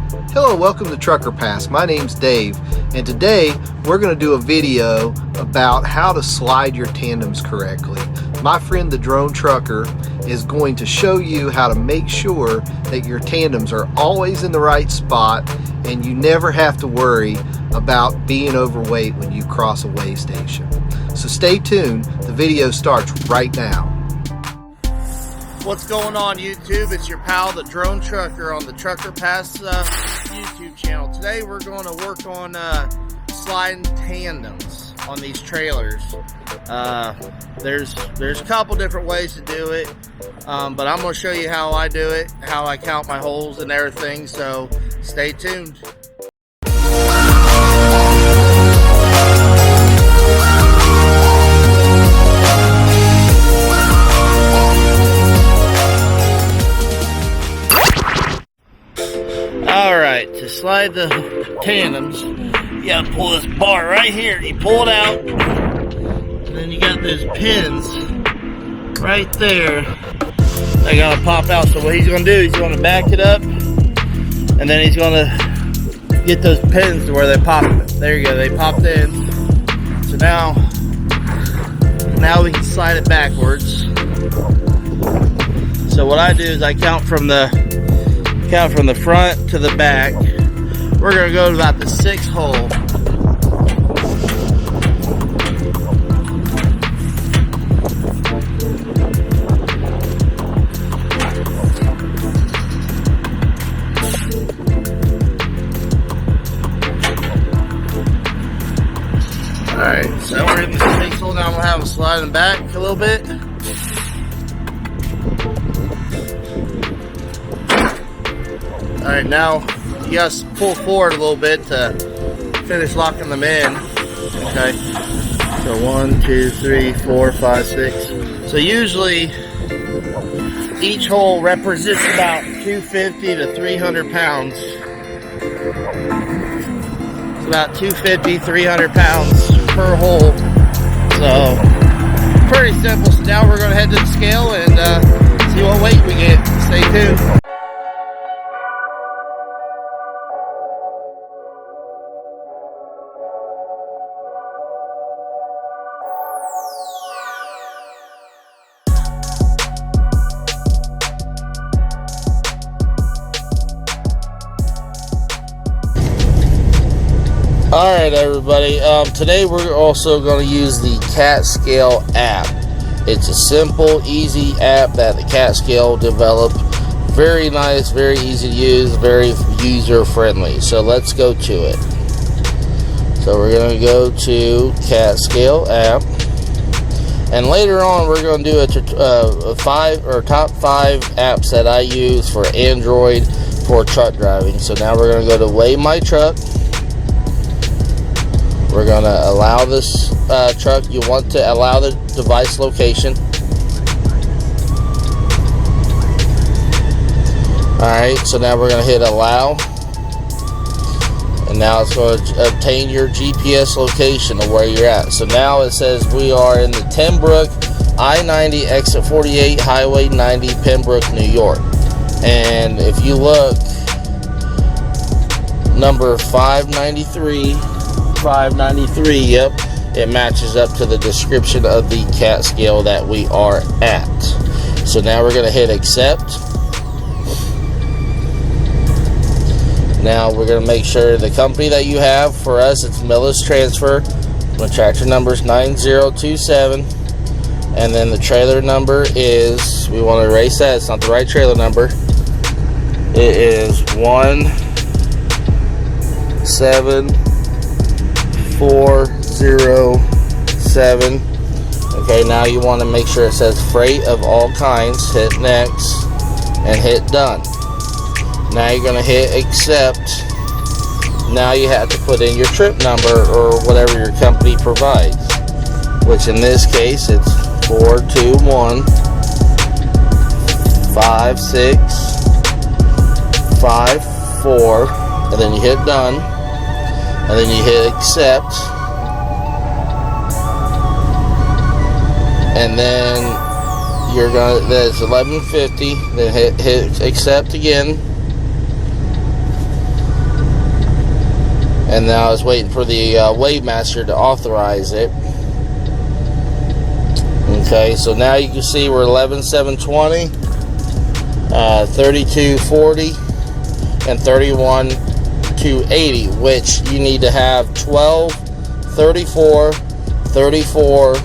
Hello, welcome to Trucker Pass. My name's Dave, and today we're going to do a video about how to slide your tandems correctly. My friend the drone trucker is going to show you how to make sure that your tandems are always in the right spot and you never have to worry about being overweight when you cross a weigh station. So stay tuned, the video starts right now. What's going on, YouTube? It's your pal, the drone trucker, on the Trucker Pass YouTube channel. Today we're going to work on sliding tandems on these trailers. There's a couple different ways to do it, but I'm going to show you how I do it, how I count my holes and everything, so stay tuned. Alright, to slide the tandems, you gotta pull this bar right here. You pull it out, and then you got those pins right there. They gotta pop out. So what he's gonna do, he's gonna back it up, and then he's gonna get those pins to where they pop. There you go, they popped in. So now we can slide it backwards. So what I do is I count from the front to the back. We're gonna go to about the 6th hole. Alright, so we're in the 6th hole. Now I'm gonna have them slide them back a little bit. Alright, now you guys pull forward a little bit to finish locking them in. Okay, so 1, 2, 3, 4, 5, 6. So usually each hole represents about 250 to 300 pounds. It's about 250, 300 pounds per hole. So pretty simple. So now we're going to head to the scale and see what weight we get. Stay tuned. Alright everybody, today we're also going to use the Cat Scale app. It's a simple, easy app that the Cat Scale developed. Very nice, very easy to use, very user friendly. So let's go to it. So we're going to go to Cat Scale app. And later on we're going to do a top 5 apps that I use for Android for truck driving. So now we're going to go to Weigh My Truck. We're going to allow this truck. You want to allow the device location. Alright, so now we're going to hit allow. And now it's going to obtain your GPS location of where you're at. So now it says we are in the Pembroke I-90 exit 48 Highway 90 Pembroke, New York. And if you look, number 593, yep, it matches up to the description of the Cat Scale that we are at. So now we're going to hit accept. Now we're going to make sure the company that you have, for us it's Millis Transfer. The tractor number is 9027, and then the trailer number is, we want to erase that, it's not the right trailer number. It is 17407. Okay, now you want to make sure it says freight of all kinds. Hit next and hit done. Now you're going to hit accept. Now you have to put in your trip number or whatever your company provides, which in this case it's 4215654, and then you hit done, and then you hit accept, and then you're gonna, that's 1150, then hit accept again, and now I was waiting for the Weightmaster to authorize it. Okay, so now you can see we're 11,720, 3240, and 31,280, which you need to have 12, 34, 34,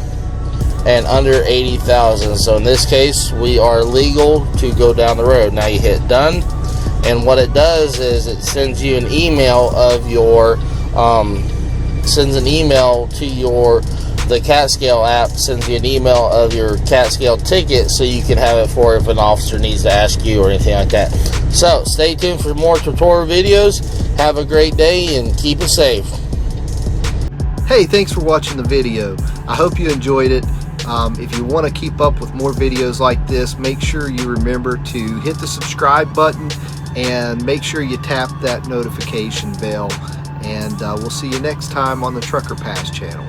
and under 80,000. So in this case, we are legal to go down the road. Now you hit done, and what it does is it sends you an email of your the CAT Scale app sends you an email of your CAT Scale ticket, so you can have it for if an officer needs to ask you or anything like that. So stay tuned for more tutorial videos. Have a great day and keep it safe. Hey, thanks for watching the video. I hope you enjoyed it. If you want to keep up with more videos like this, make sure you remember to hit the subscribe button and make sure you tap that notification bell. And we'll see you next time on the Trucker Pass channel.